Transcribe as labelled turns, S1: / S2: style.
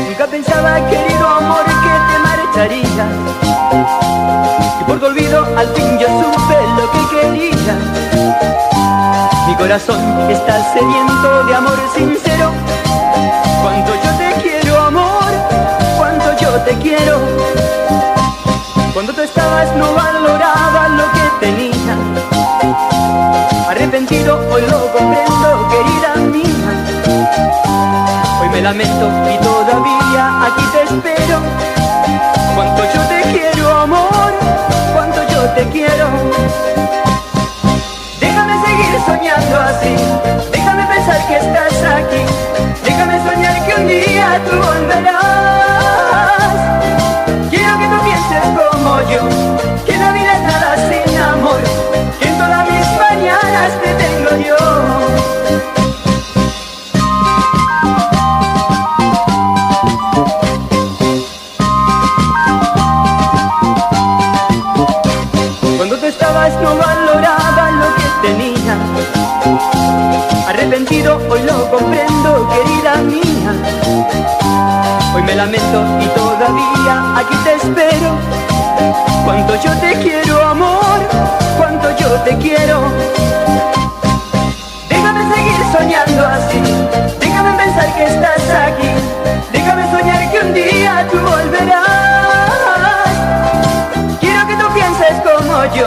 S1: Nunca pensaba, querido amor, que te marcharías, y por tu olvido al fin yo supe lo que quería. Mi corazón está sediento de amor sincero. Cuánto yo te quiero, amor, cuánto yo te quiero. Cuando tú estabas no valoraba lo que tenía. Arrepentido hoy lo comprendo, querida mía. Hoy me lamento y todavía aquí te espero. Cuánto yo te quiero, amor, cuánto yo te quiero. Déjame seguir soñando así, déjame pensar que estás aquí. Déjame soñar que un día tú volverás. Quiero que tú pienses como yo, que la vida es nada sin amor, que en todas mis mañanas te tengo yo. Cuando tú estabas no valoraba lo que tenía. Arrepentido hoy lo comprendo, querida mía. Hoy me lamento y todavía aquí te espero. Cuánto yo te quiero, amor, cuánto yo te quiero. Déjame seguir soñando así, déjame pensar que estás aquí. Déjame soñar que un día tú volverás. Quiero que tú pienses como yo,